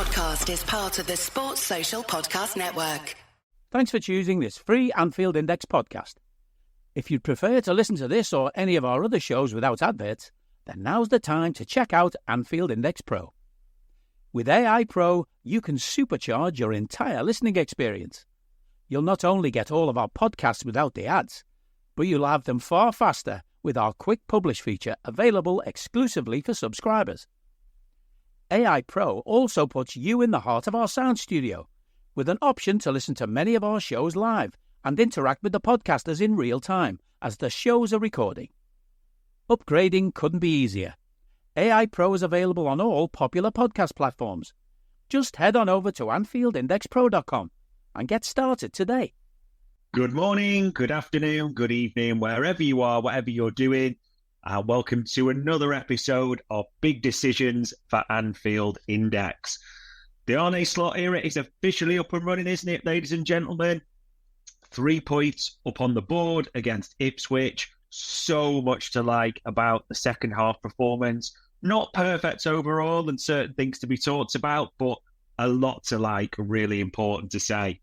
podcast is part of the Sports Social Podcast Network. Thanks for choosing this free Anfield Index podcast. If you'd prefer to listen to this or any of our other shows without adverts, then now's the time to check out Anfield Index Pro. With AI Pro, you can supercharge your entire listening experience. You'll not only get all of our podcasts without the ads, but you'll have them far faster with our quick publish feature available exclusively for subscribers. AI Pro also puts you in the heart of our sound studio, with an option to listen to many of our shows live and interact with the podcasters in real time as the shows are recording. Upgrading couldn't be easier. AI Pro is available on all popular podcast platforms. Just head on over to AnfieldIndexPro.com and get started today. Good morning, good afternoon, good evening, wherever you are, whatever you're doing. Welcome to another episode of Big Decisions for Anfield Index. The Arne slot era is officially up and running, isn't it, ladies and gentlemen? 3 points up on the board against Ipswich. So much to like about the second half performance. Not perfect overall and certain things to be talked about, but a lot to like, really important to say.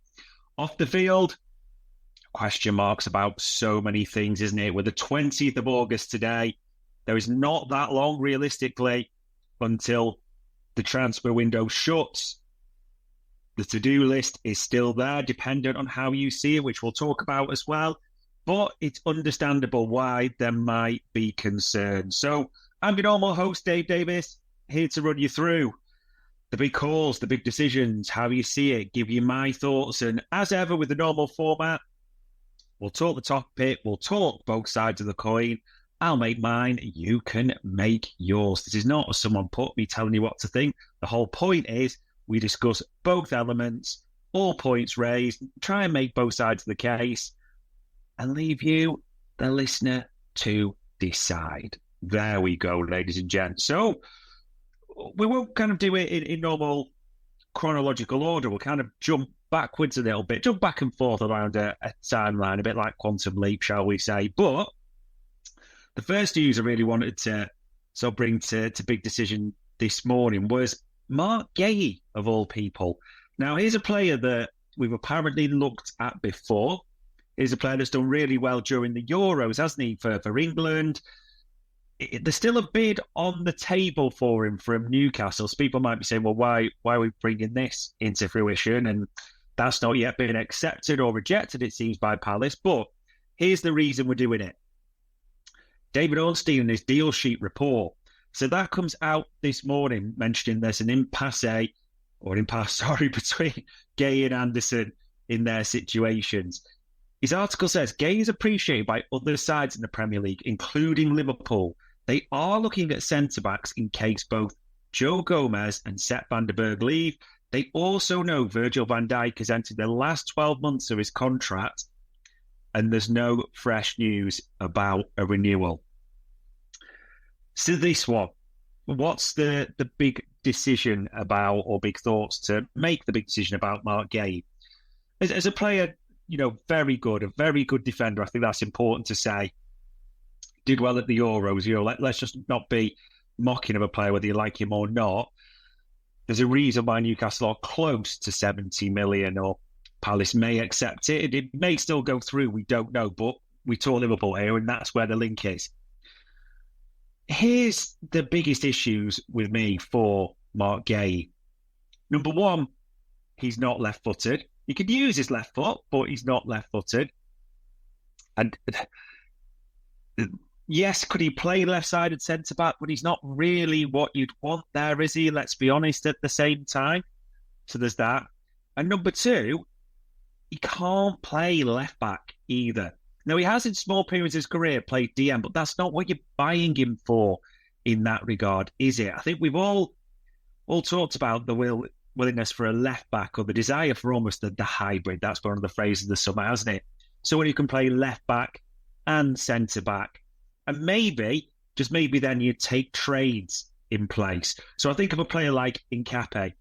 Off the field, question marks about so many things, isn't it? With the 20th of August today, there is not that long, realistically, until the transfer window shuts. The to-do list is still there, dependent on how you see it, which we'll talk about as well. But it's understandable why there might be concern. So I'm your normal host, Dave Davis, here to run you through the big calls, the big decisions, how you see it, give you my thoughts. And as ever with the normal format, we'll talk the topic, we'll talk both sides of the coin. I'll make mine, you can make yours. This is not someone put me telling you what to think. The whole point is we discuss both elements, all points raised, try and make both sides of the case, and leave you, the listener, to decide. There we go, ladies and gents. So we won't kind of do it in normal chronological order. We'll kind of jump backwards a little bit, jump back and forth around a timeline, a bit like Quantum Leap, shall we say. But the first news I really wanted to bring to Big Decision this morning was Marc Guehi, of all people. Now, here's a player that we've apparently looked at before. He's a player that's done really well during the Euros, hasn't he, for England? There's still a bid on the table for him from Newcastle. So people might be saying, well, why are we bringing this into fruition? And that's not yet been accepted or rejected, it seems, by Palace. But here's the reason we're doing it. David Ornstein in his deal sheet report. So that comes out this morning, mentioning there's an impasse between Guehi and Anderson in their situations. His article says, Guehi is appreciated by other sides in the Premier League, including Liverpool. They are looking at centre-backs in case both Joe Gomez and Sepp van der Berg leave. They also know Virgil van Dijk has entered the last 12 months of his contract, and there's no fresh news about a renewal. So this one, what's the big decision about, or big thoughts to make the big decision about Marc Guehi? As a player, very good, a very good defender. I think that's important to say. Did well at the Euros. Let's just not be mocking of a player, whether you like him or not. There's a reason why Newcastle are close to 70 million, or Palace may accept it. It may still go through, we don't know, but we talk Liverpool here, and that's where the link is. Here's the biggest issues with me for Marc Guehi. Number one, he's not left-footed. He could use his left foot, but he's not left-footed. And yes, could he play left-sided centre-back? But he's not really what you'd want there, is he? Let's be honest at the same time. So there's that. And number two, he can't play left-back either. Now, he has in small periods of his career played DM, but that's not what you're buying him for in that regard, is it? I think we've all talked about the willingness for a left-back, or the desire for almost the hybrid. That's one of the phrases of the summer, hasn't it? Someone who can play left-back and centre-back. And maybe, just maybe then you take trades in place. So I think of a player like Nkape,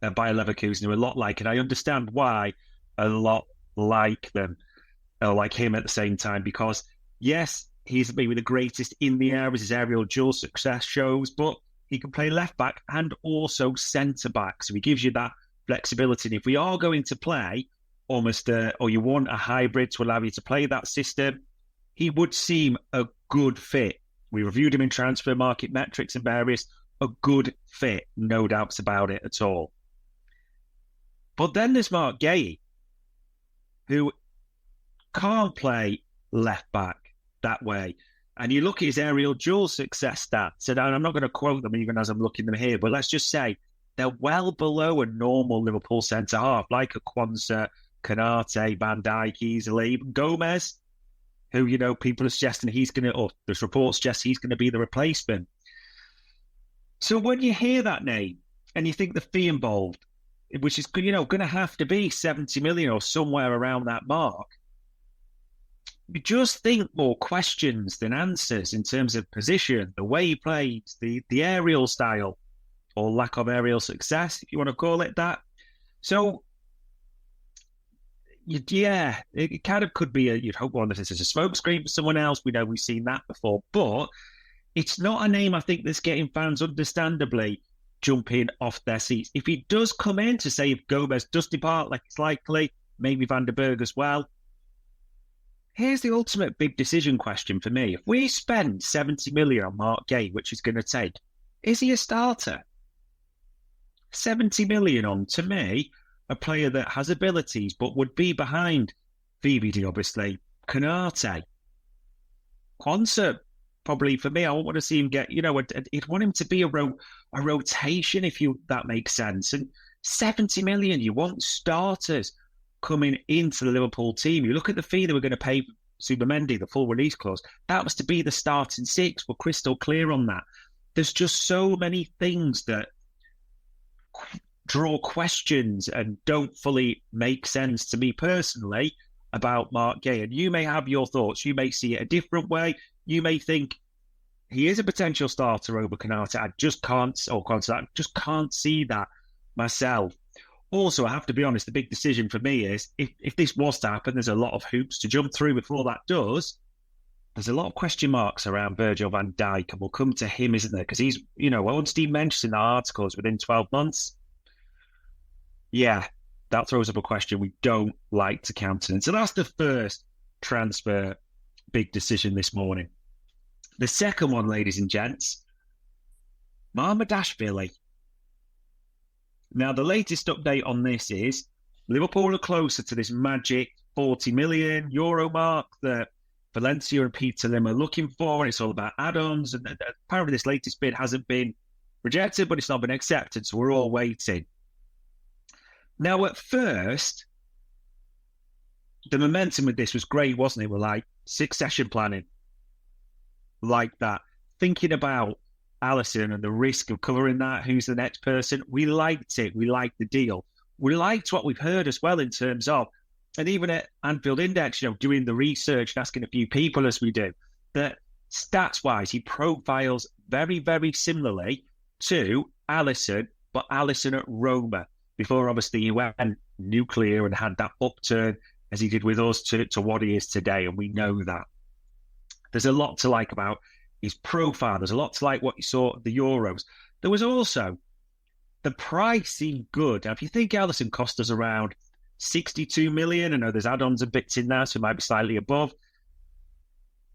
Bayer Leverkusen, who are a lot like, and I understand why a lot like them, like him at the same time, because yes, he's maybe the greatest in the air as his aerial dual success shows, but he can play left back and also centre back. So he gives you that flexibility. And if we are going to play almost, or you want a hybrid to allow you to play that system, he would seem a good fit. We reviewed him in transfer market metrics and various, a good fit, no doubts about it at all. But then there's Marc Guehi, who can't play left back that way. And you look at his aerial duel success stats, and I'm not going to quote them even as I'm looking them here, but let's just say they're well below a normal Liverpool centre-half, like a Quansah, Konate, Van Dijk easily, even Gomez, who, you know, people are suggesting he's going to, or there's reports suggest he's going to be the replacement. So when you hear that name and you think the fee involved, which is, you know, going to have to be 70 million or somewhere around that mark, you just think more questions than answers in terms of position, the way he plays, the aerial style, or lack of aerial success, if you want to call it that. So, yeah, it kind of could be you'd hope one that this is a smokescreen for someone else. We know we've seen that before, but it's not a name I think that's getting fans understandably jumping off their seats. If he does come in, to say if Gomez does depart, like it's likely, maybe Van der Berg as well. Here's the ultimate big decision question for me. If we spend 70 million on Marc Guehi, which is going to take, is he a starter? 70 million on, to me, a player that has abilities, but would be behind VVD, obviously, Konate, Quansah, probably for me. I won't want to see him get, you know, I'd want him to be a rotation, if that makes sense. And 70 million, you want starters coming into the Liverpool team. You look at the fee that we're going to pay Subamendi, the full release clause. That was to be the starting six. We're crystal clear on that. There's just so many things that draw questions and don't fully make sense to me personally about Marc Guehi. And you may have your thoughts. You may see it a different way. You may think he is a potential starter over Konate. I just can't see that myself. Also, I have to be honest, the big decision for me is if this was to happen, there's a lot of hoops to jump through before that does. There's a lot of question marks around Virgil van Dijk, and we'll come to him, isn't there? Because he's, you know, once Steve mentioned in the articles within 12 months, yeah, that throws up a question we don't like to countenance. So that's the first transfer big decision this morning. The second one, ladies and gents, Mamardashvili. Now, the latest update on this is Liverpool are closer to this magic €40 million mark that Valencia and Peter Lim are looking for, and it's all about add-ons. And apparently this latest bid hasn't been rejected, but it's not been accepted, so we're all waiting. Now, at first, the momentum with this was great, wasn't it? We're like succession planning, like that, thinking about Alisson and the risk of covering that, who's the next person. We liked it. We liked the deal. We liked what we've heard as well in terms of, and even at Anfield Index, you know, doing the research and asking a few people as we do, that stats-wise, he profiles very, very similarly to Alisson, but Alisson at Roma, before obviously he went nuclear and had that upturn as he did with us to what he is today, and we know that. There's a lot to like about his profile. There's a lot to like what you saw at the Euros. There was also, the price seemed good. Now, if you think Alisson cost us around 62 million, I know there's add-ons and bits in there, so it might be slightly above.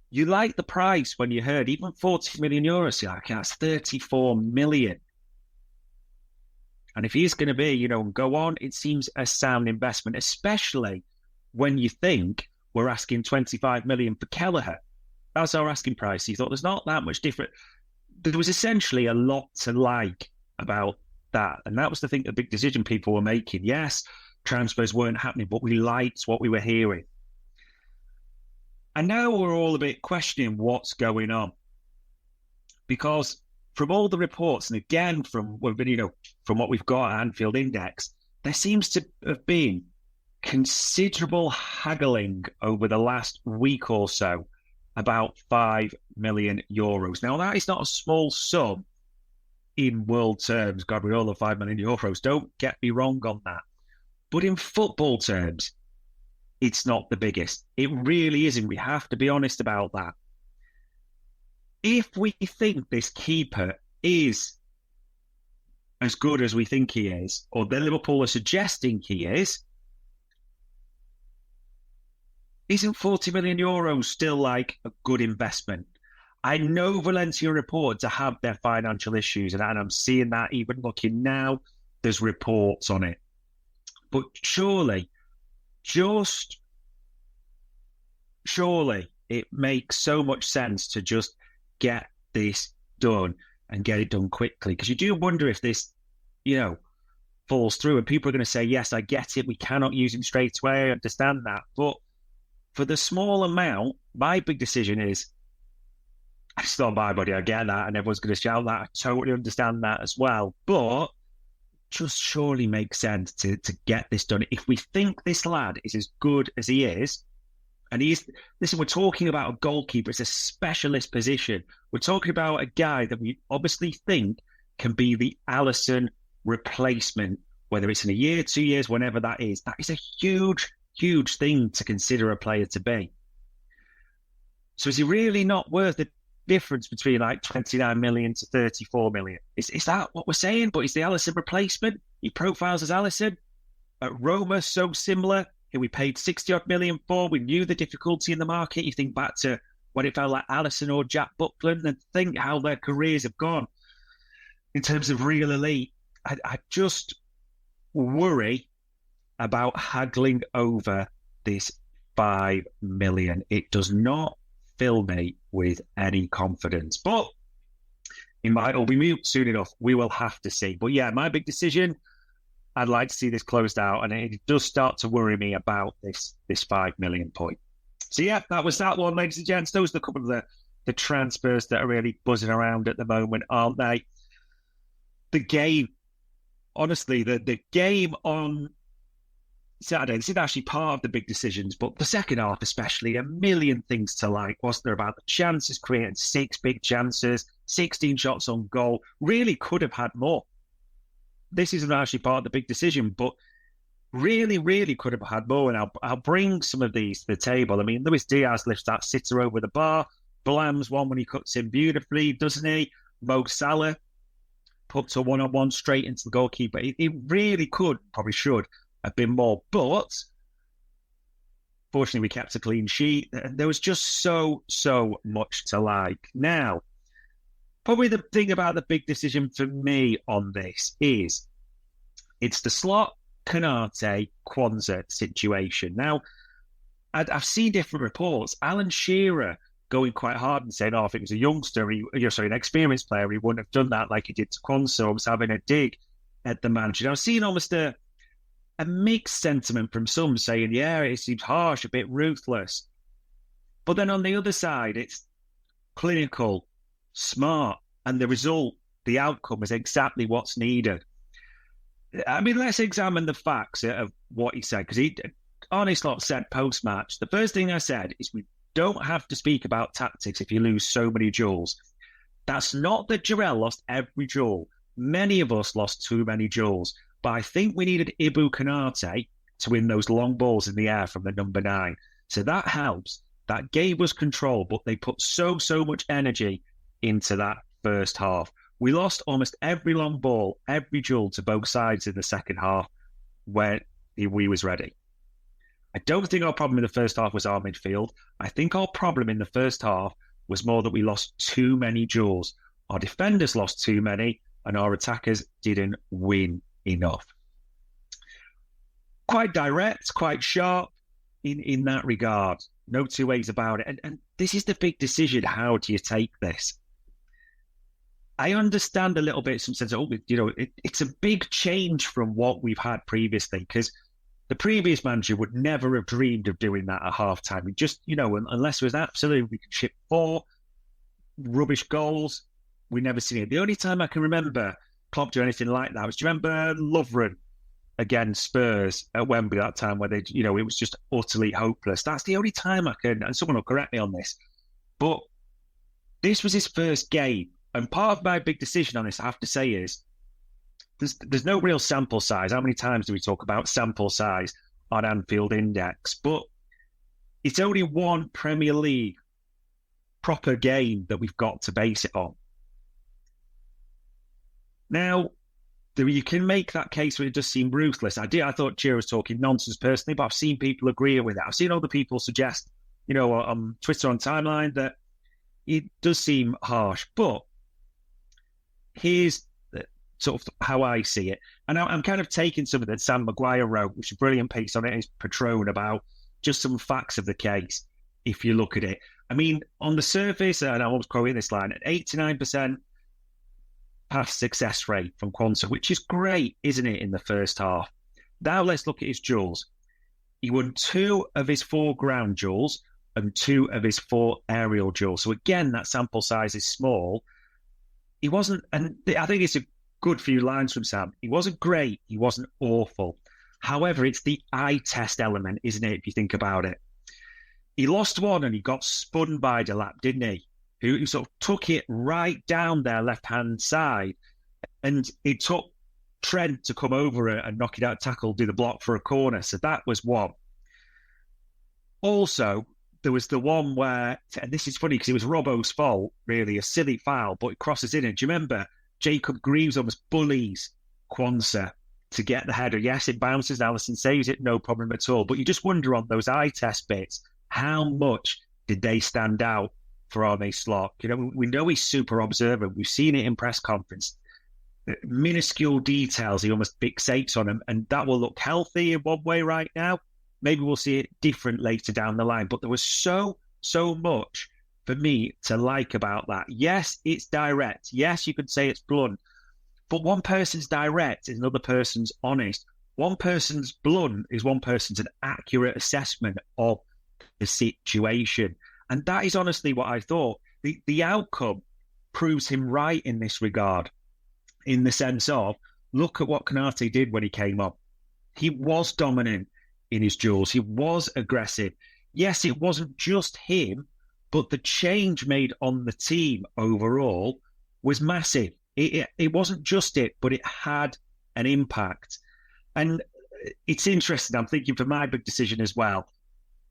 You like the price when you heard even 40 million euros, you're like, that's 34 million. And if he's going to be, you know, go on, it seems a sound investment, especially when you think we're asking 25 million for Kelleher. That's our asking price. He thought there's not that much different. There was essentially a lot to like about that. And that was the thing, the big decision people were making. Yes, transfers weren't happening, but we liked what we were hearing. And now we're all a bit questioning what's going on. Because from all the reports, and again, from what we've got at Anfield Index, there seems to have been considerable haggling over the last week or so about €5 million. Now, that is not a small sum in world terms. God, we all love €5 million. Don't get me wrong on that. But in football terms, it's not the biggest. It really isn't. We have to be honest about that. If we think this keeper is as good as we think he is, or the Liverpool are suggesting he is, isn't 40 million euros still like a good investment? I know Valencia report to have their financial issues, and I'm seeing that even looking now, there's reports on it. But surely it makes so much sense to just get this done and get it done quickly. Because you do wonder if this, falls through, and people are going to say, yes, I get it, we cannot use him straight away, I understand that. But for the small amount, my big decision is, I just don't buy body, I get that, and everyone's going to shout that, I totally understand that as well. But just surely makes sense to get this done. If we think this lad is as good as he is, and listen, we're talking about a goalkeeper, it's a specialist position. We're talking about a guy that we obviously think can be the Alisson replacement, whether it's in a year, 2 years, whenever that is. That is a huge, huge thing to consider a player to be. So is he really not worth the difference between like 29 million to 34 million? Is that what we're saying? But is the Alisson replacement? He profiles as Alisson. At Roma, so similar. Who we paid 60 odd million for. We knew the difficulty in the market. You think back to when it felt like Alisson or Jack Buckland, and think how their careers have gone in terms of real elite. I just worry about haggling over this 5 million. It does not fill me with any confidence, but it might all be mute soon enough. We will have to see. But yeah, my big decision, I'd like to see this closed out, and it does start to worry me about this 5 million point. So yeah, that was that one, ladies and gents. Those are a couple of the transfers that are really buzzing around at the moment, aren't they? The game, honestly, the game on Saturday, this is actually part of the big decisions, but the second half especially, a million things to like, wasn't there, about the chances created? 6 big chances, 16 shots on goal, really could have had more. This isn't actually part of the big decision, but really, really could have had more, and I'll bring some of these to the table. I mean, Luis Diaz lifts that sitter over the bar, Blams one when he cuts in beautifully, doesn't he? Mo Salah puts a one-on-one straight into the goalkeeper. It really could, probably should, have been more, but fortunately we kept a clean sheet. There was just so much to like. Now, probably the thing about the big decision for me on this is it's the slot Konate Quansah situation. Now, I've seen different reports. Alan Shearer going quite hard and saying, if it was a youngster, an experienced player, he wouldn't have done that like he did to Quansah. I was having a dig at the manager. I've seen almost a mixed sentiment from some saying, yeah, it seems harsh, a bit ruthless. But then on the other side, it's clinical, smart, and the result, the outcome is exactly what's needed. I mean, let's examine the facts of what he said, because Arne Slot said post-match, the first thing I said is we don't have to speak about tactics if you lose so many duels. That's not that Jarrell lost every duel. Many of us lost too many duels, but I think we needed Ibu Konate to win those long balls in the air from the number 9. So that helps. That gave us control, but they put so much energy into that first half. We lost almost every long ball, every duel to both sides in the second half when we was ready. I don't think our problem in the first half was our midfield. I think our problem in the first half was more that we lost too many duels. Our defenders lost too many, and our attackers didn't win enough. Quite direct, quite sharp in that regard. No two ways about it. And this is the big decision. How do you take this? I understand a little bit, some sense of, it's a big change from what we've had previously, because the previous manager would never have dreamed of doing that at half-time. We just, unless it was absolutely, we could ship 4 rubbish goals, we never seen it. The only time I can remember Klopp do anything like that was, do you remember Lovren against Spurs at Wembley that time where they, it was just utterly hopeless. That's the only time I can, and someone will correct me on this, but this was his first game. And part of my big decision on this, I have to say, is there's no real sample size. How many times do we talk about sample size on Anfield Index? But it's only one Premier League proper game that we've got to base it on. Now, You can make that case where it does seem ruthless. I thought Gio was talking nonsense personally, but I've seen people agree with it. I've seen other people suggest, on Twitter, on timeline, that it does seem harsh. But here's sort of how I see it. And I'm kind of taking something that Sam Maguire wrote, which is a brilliant piece on it, his Patron, about just some facts of the case, if you look at it. I mean, on the surface, and I was quoting this line, at 89% pass success rate from Quansah, which is great, isn't it, in the first half? Now let's look at his duels. He won 2 of his 4 ground duels and 2 of his 4 aerial duels. So again, that sample size is small. He wasn't, and I think it's a good few lines from Sam. He wasn't great. He wasn't awful. However, it's the eye test element, isn't it, if you think about it? He lost one and he got spun by Delap, didn't he? Who sort of took it right down their left-hand side. And it took Trent to come over and knock it out, tackle, do the block for a corner. So that was one. Also, there was the one where, and this is funny because it was Robbo's fault, really, a silly foul, but it crosses in. And do you remember Jacob Greaves almost bullies Quansah to get the header? Yes, it bounces. Allison saves it, no problem at all. But you just wonder on those eye test bits, how much did they stand out for Arne Slot? We know he's super observant. We've seen it in press conference. Minuscule details, he almost fixates on them, and that will look healthy in one way right now. Maybe we'll see it different later down the line. But there was so much for me to like about that. Yes, it's direct. Yes, you could say it's blunt. But one person's direct is another person's honest. One person's blunt is one person's an accurate assessment of the situation. And that is honestly what I thought. The outcome proves him right in this regard, in the sense of, look at what Konate did when he came up. He was dominant in his duels. He was aggressive. Yes, it wasn't just him, but the change made on the team overall was massive. It wasn't just it, but it had an impact. And it's interesting. I'm thinking for my big decision as well,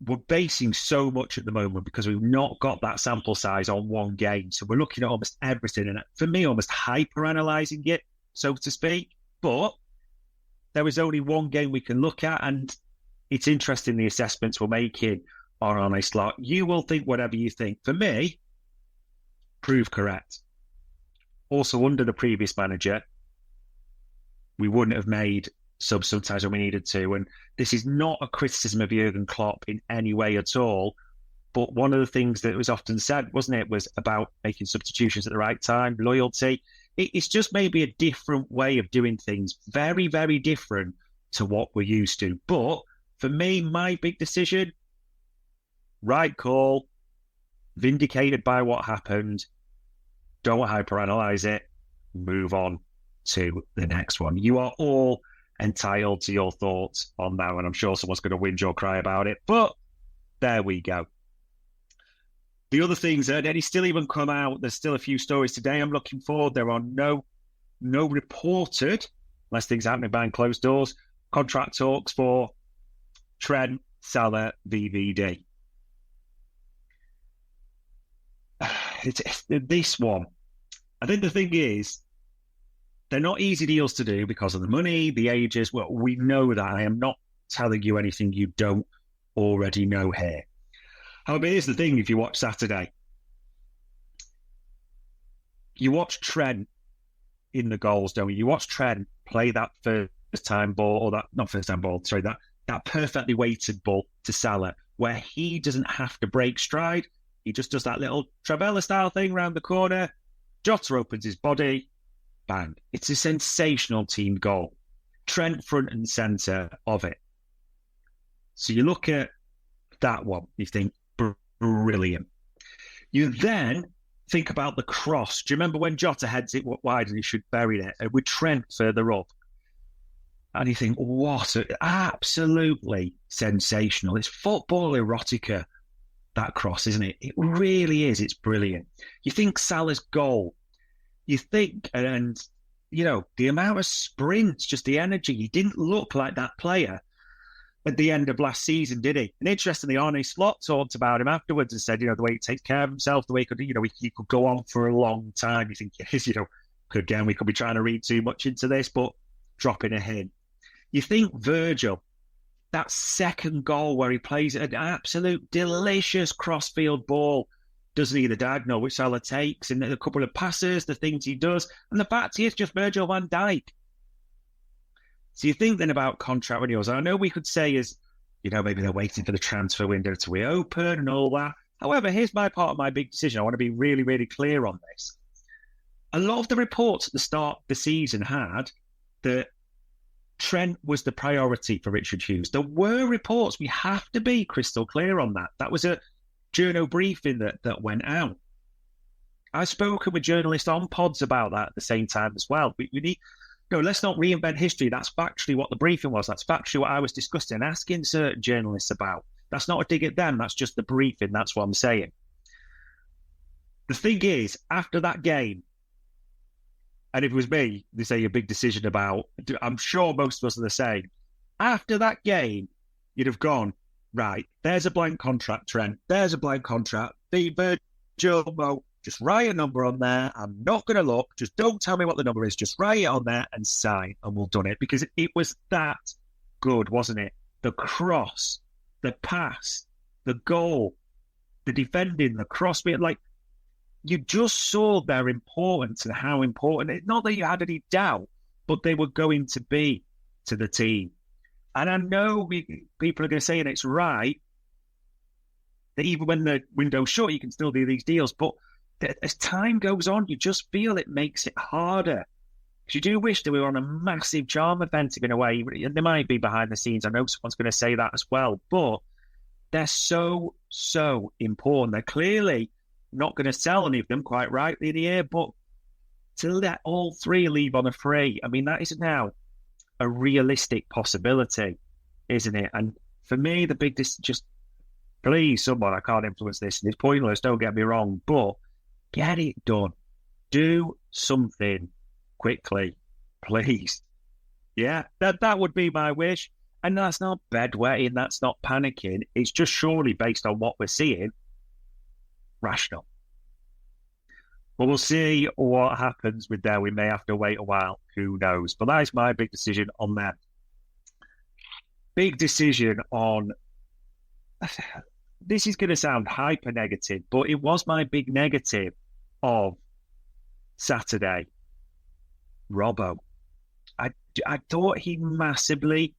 we're basing so much at the moment because we've not got that sample size on one game. So we're looking at almost everything, and for me, almost hyper-analysing it, so to speak. But there is only one game we can look at, and it's interesting the assessments we're making on Arne Slot. You will think whatever you think. For me, prove correct. Also, under the previous manager, we wouldn't have made subs sometimes when we needed to. And this is not a criticism of Jurgen Klopp in any way at all. But one of the things that was often said, wasn't it, was about making substitutions at the right time, loyalty. It's just maybe a different way of doing things. Very, very different to what we're used to. But for me, my big decision, right call, vindicated by what happened. Don't hyperanalyze it. Move on to the next one. You are all entitled to your thoughts on that, and I'm sure someone's going to whinge or cry about it. But there we go. The other things, any still even come out. There's still a few stories today I'm looking for. There are no reported, unless things happening behind closed doors, contract talks for Trent, Salah, VVD. It's this one. I think the thing is, they're not easy deals to do because of the money, the ages. Well, we know that. I am not telling you anything you don't already know here. However, here's the thing, if you watch Saturday, you watch Trent in the goals, don't you? You watch Trent play that first-time ball, or that, not first-time ball, sorry, that perfectly weighted ball to Salah, where he doesn't have to break stride. He just does that little Travella-style thing around the corner. Jota opens his body. Bang. It's a sensational team goal. Trent front and centre of it. So you look at that one, you think, brilliant. You then think about the cross. Do you remember when Jota heads it wide and he should bury it? And with Trent further up. And you think, what? Absolutely sensational. It's football erotica, that cross, isn't it? It really is. It's brilliant. You think Salah's goal. You think, and, you know, the amount of sprints, just the energy. He didn't look like that player at the end of last season, did he? And interestingly, Arne Slot talked about him afterwards and said, you know, the way he takes care of himself, the way he could, you know, he could go on for a long time. You think, yes, you know, again, we could be trying to read too much into this, but dropping a hint. You think Virgil, that second goal where he plays an absolute delicious crossfield ball, doesn't he, the diagonal, which Salah takes, and a couple of passes, the things he does, and the fact he is just Virgil van Dijk. So you think then about contract renewals. I know we could say maybe they're waiting for the transfer window to reopen and all that. However, here's my part of my big decision. I want to be really, really clear on this. A lot of the reports at the start of the season had that Trent was the priority for Richard Hughes. There were reports. We have to be crystal clear on that. That was a journo briefing that went out. I've spoken with journalists on pods about that at the same time as well. We need, let's not reinvent history. That's factually what the briefing was. That's factually what I was discussing and asking certain journalists about. That's not a dig at them. That's just the briefing. That's what I'm saying. The thing is, after that game, and if it was me, they say a big decision about, I'm sure most of us are the same. After that game, you'd have gone, right, there's a blank contract, Trent. There's a blank contract. Beat Virgil, Mo, just write a number on there. I'm not going to look. Just don't tell me what the number is. Just write it on there and sign, and we'll done it. Because it was that good, wasn't it? The cross, the pass, the goal, the defending, the cross. Like, you just saw their importance and how important, not that you had any doubt, but they were going to be to the team. And I know people are going to say, and it's right, that even when the window's shut, you can still do these deals. But as time goes on, you just feel it makes it harder. Because you do wish that we were on a massive charm offensive in a way. They might be behind the scenes. I know someone's going to say that as well. But they're so, so important. They're clearly not going to sell any of them, quite rightly, in the year. But to let all three leave on a free, I mean, that is now a realistic possibility, isn't it? And for me, the big just please, someone, I can't influence this, and it's pointless, don't get me wrong, but get it done. Do something quickly, please. Yeah, that would be my wish. And that's not bedwetting, that's not panicking. It's just surely based on what we're seeing, rational. But we'll see what happens with there. We may have to wait a while. Who knows? But that is my big decision on that. Big decision on... This is going to sound hyper negative, but it was my big negative of Saturday. Robbo. I thought he massively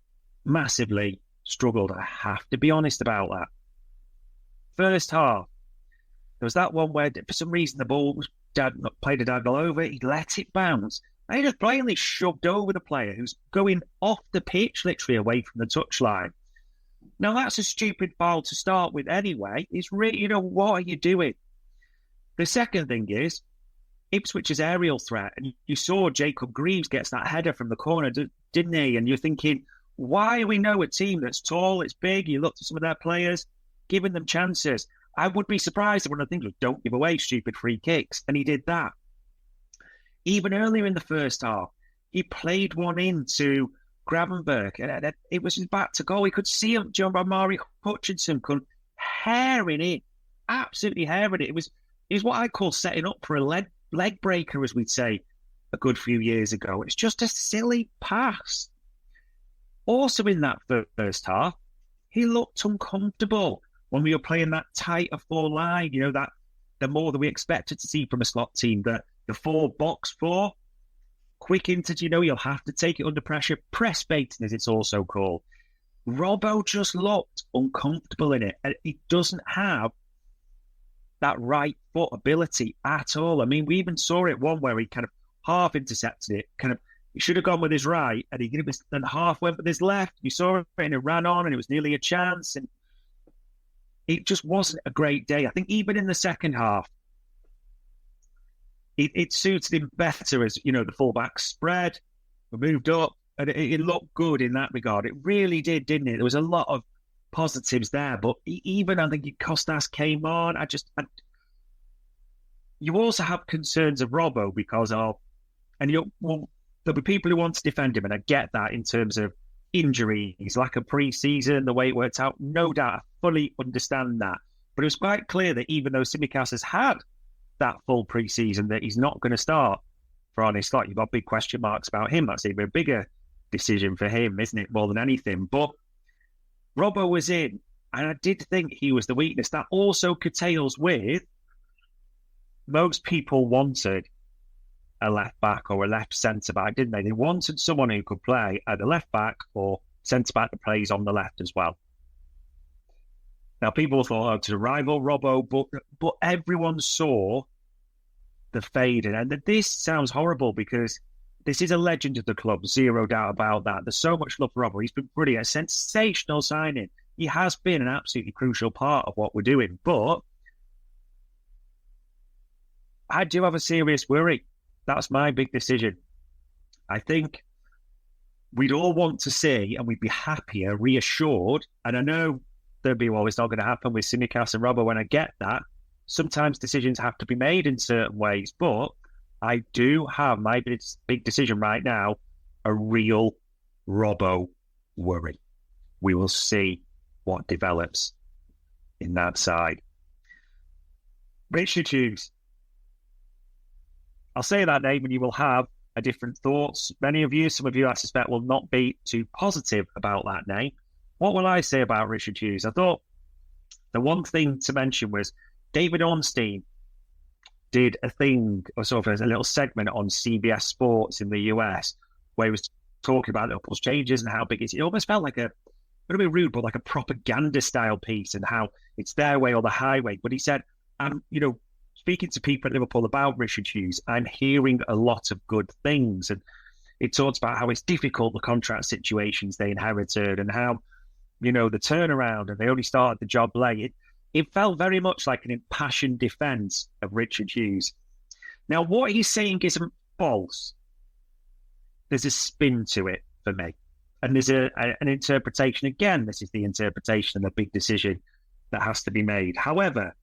struggled. I have to be honest about that. First half, there was that one where for some reason the ball was played a diagonal over, he let it bounce, and he just blatantly shoved over the player who's going off the pitch, literally away from the touchline. Now, that's a stupid foul to start with anyway. It's really, what are you doing? The second thing is Ipswich's aerial threat, and you saw Jacob Greaves gets that header from the corner, didn't he? And you're thinking, why do we know a team that's tall, it's big, you looked at some of their players, giving them chances. I would be surprised if one of the things was don't give away stupid free kicks, and he did that. Even earlier in the first half, he played one into Gravenberg, and it was his back to goal. He could see him, John Mari Hutchinson, herring it, absolutely herring it. It was what I call setting up for a leg breaker, as we'd say a good few years ago. It's just a silly pass. Also in that first half, he looked uncomfortable when we were playing that tighter four line, that the more that we expected to see from a slot team, the 4-box-4, quick into, you'll have to take it under pressure, press baiting as it's also called. Robbo just looked uncomfortable in it, and he doesn't have that right foot ability at all. I mean, we even saw it one where he kind of half intercepted it, he should have gone with his right, and then half went with his left. You saw it, and it ran on, and it was nearly a chance, and it just wasn't a great day. I think even in the second half, it suited him better as, the fullback spread. We moved up, and it looked good in that regard. It really did, didn't it? There was a lot of positives there, but even I think Costas came on. You also have concerns of Robbo because of, there'll be people who want to defend him, and I get that in terms of injuries, lack of pre-season, the way it worked out. No doubt, I fully understand that. But it was quite clear that even though Tsimikas has had that full pre-season, that he's not going to start for Arne Slot. You've got big question marks about him. That's even a bigger decision for him, isn't it, more than anything? But Robbo was in, and I did think he was the weakness. That also curtails with most people wanted a left back or a left centre back, didn't they? They wanted someone who could play at the left back or centre back that plays on the left as well. Now, people thought, to rival Robbo, but everyone saw the fade. And this sounds horrible because this is a legend of the club, zero doubt about that. There's so much love for Robbo. He's been brilliant, a sensational signing. He has been an absolutely crucial part of what we're doing. But I do have a serious worry. That's my big decision. I think we'd all want to see, and we'd be happier, reassured. And I know there'll be, well, it's not going to happen with Tsimikas and Robbo, when I get that. Sometimes decisions have to be made in certain ways, but I do have my big decision right now, a real Robbo worry. We will see what develops in that side. Richard Hughes. I'll say that name and you will have a different thoughts. Many of you, some of you I suspect, will not be too positive about that name. What will I say about Richard Hughes? I thought the one thing to mention was David Ornstein did a thing, or sort of a little segment on CBS Sports in the US, where he was talking about Liverpool's changes and how big it is. It almost felt like a, I don't be rude, but like a propaganda style piece, and how it's their way or the highway. But he said, speaking to people at Liverpool about Richard Hughes, I'm hearing a lot of good things. And it talks about how it's difficult, the contract situations they inherited, and how, the turnaround, and they only started the job late. It felt very much like an impassioned defence of Richard Hughes. Now, what he's saying isn't false. There's a spin to it for me. And there's an interpretation. Again, this is the interpretation of a big decision that has to be made. However,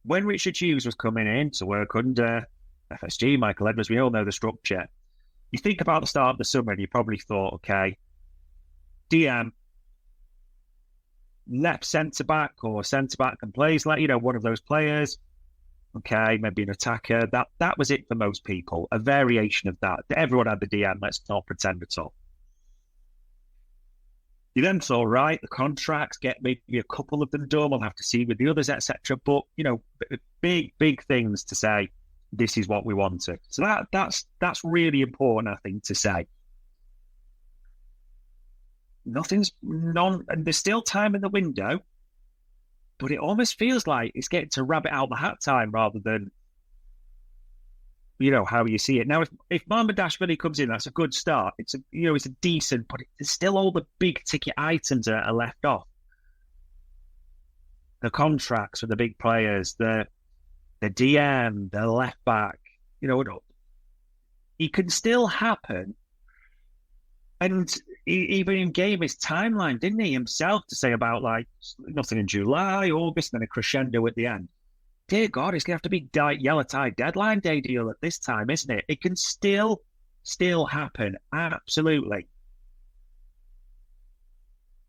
when Richard Hughes was coming in to work under FSG, Michael Edwards, we all know the structure. You think about the start of the summer and you probably thought, okay, DM, left centre-back or centre-back and plays like, one of those players. Okay, maybe an attacker. That was it for most people, a variation of that. Everyone had the DM, let's not pretend at all. You then thought, right, the contracts, get maybe a couple of them done, we'll have to see with the others, etc. But, big things to say, this is what we wanted. So that's really important, I think, to say. And there's still time in the window, but it almost feels like it's getting to rabbit out the hat time rather than, how you see it. Now, if Mamardashvili comes in, that's a good start. It's a decent, but it's still all the big ticket items are left off. The contracts for the big players, the DM, the left back, it can still happen. And he even gave his timeline, didn't he, himself, to say about nothing in July, August, and then a crescendo at the end. Dear God, it's going to have to be yellow tie deadline day deal at this time, isn't it? It can still happen, absolutely.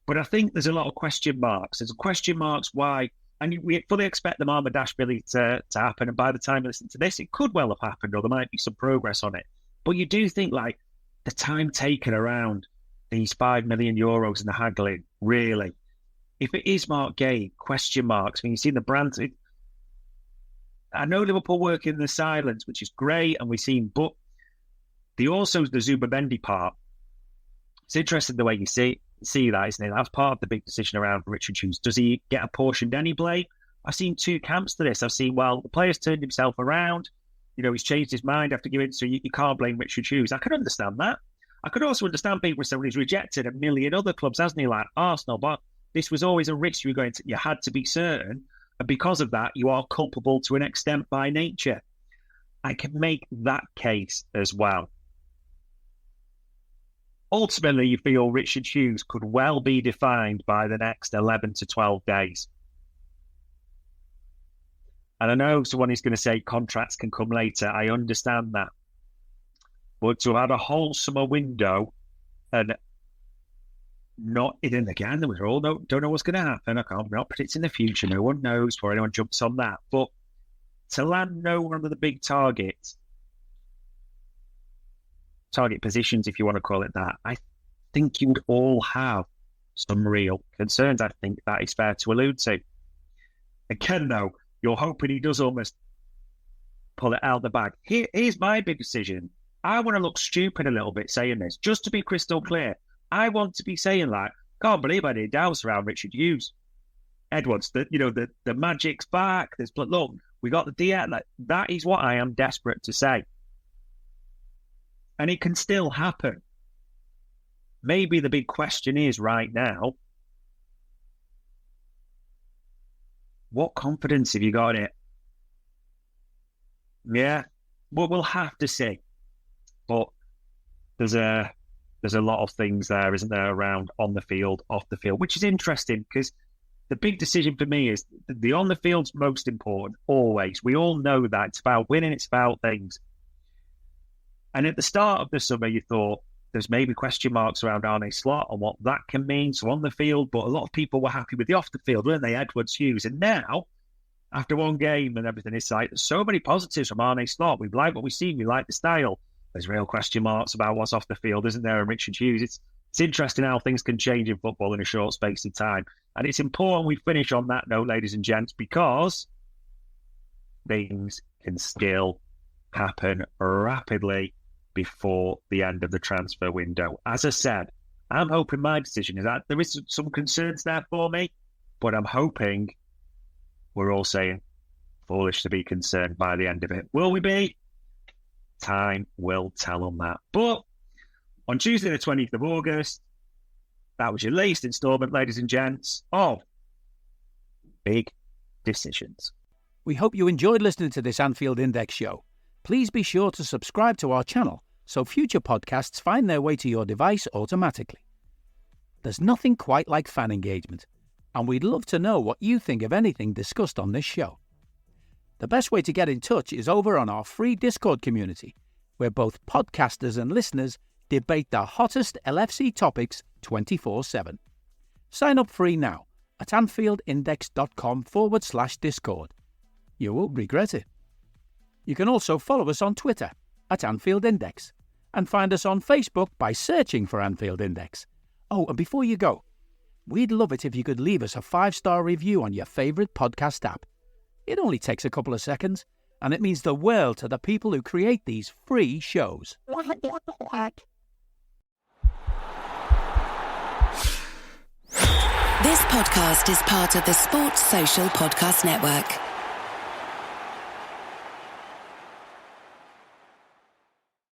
But I think there's a lot of question marks. There's question marks why, and we fully expect the Mamardashvili to happen, and by the time you listen to this, it could well have happened, or there might be some progress on it. But you do think, the time taken around these €5 million and the haggling, really. If it is Marc Guehi, question marks. I mean, you've seen the brand. I know Liverpool work in the silence, which is great, and we've seen, but the Zubimendi part. It's interesting the way you see that, isn't it? That's part of the big decision around Richard Hughes. Does he get apportioned any blame? I've seen two camps to this. I've seen, the player's turned himself around. He's changed his mind after giving it, so you can't blame Richard Hughes. I can understand that. I could also understand people saying he's rejected a million other clubs, hasn't he, like Arsenal, but this was always a risk you had to be certain, and because of that, you are culpable to an extent by nature. I can make that case as well. Ultimately, you feel Richard Hughes could well be defined by the next 11 to 12 days. And I know someone is going to say contracts can come later. I understand that. But to have had a whole summer window and not in again, we're all don't know what's going to happen. I'm not predicting the future. No one knows before anyone jumps on that. But to land nowhere under the big target, target positions, if you want to call it that, I think you'd all have some real concerns. I think that is fair to allude to. Again, though, you're hoping he does almost pull it out of the bag. Here's my big decision. I want to look stupid a little bit saying this, just to be crystal clear. I want to be saying, like, can't believe I did doubts around Richard Hughes. Edwards, the magic's back. Look, we got the DL. Like, that is what I am desperate to say. And it can still happen. Maybe the big question is right now, what confidence have you got in it? Yeah, well, we'll have to see. But there's a lot of things there, isn't there, around on the field, off the field, which is interesting because the big decision for me is the on the field's most important, always. We all know that. It's about winning, it's about things. And at the start of the summer, you thought there's maybe question marks around Arne Slot and what that can mean. So on the field, but a lot of people were happy with the off the field, weren't they? Edwards, Hughes. And now, after one game and everything, it's like there's so many positives from Arne Slot. We like what we see. We like the style. There's real question marks about what's off the field, isn't there? And Richard Hughes. It's interesting how things can change in football in a short space of time. And it's important we finish on that note, ladies and gents, because things can still happen rapidly before the end of the transfer window. As I said, I'm hoping my decision is that there is some concerns there for me, but I'm hoping we're all saying foolish to be concerned by the end of it. Will we be? Time will tell on that. But on Tuesday the 20th of August, that was your latest instalment, ladies and gents, of Big Decisions. We hope you enjoyed listening to this Anfield Index show. Please be sure to subscribe to our channel so future podcasts find their way to your device automatically. There's nothing quite like fan engagement, and we'd love to know what you think of anything discussed on this show. The best way to get in touch is over on our free Discord community, where both podcasters and listeners debate the hottest LFC topics 24/7. Sign up free now at anfieldindex.com/Discord. You won't regret it. You can also follow us on Twitter at Anfield Index and find us on Facebook by searching for Anfield Index. Oh, and before you go, we'd love it if you could leave us a 5-star review on your favourite podcast app. It only takes a couple of seconds, and it means the world to the people who create these free shows. This podcast is part of the Sports Social Podcast Network.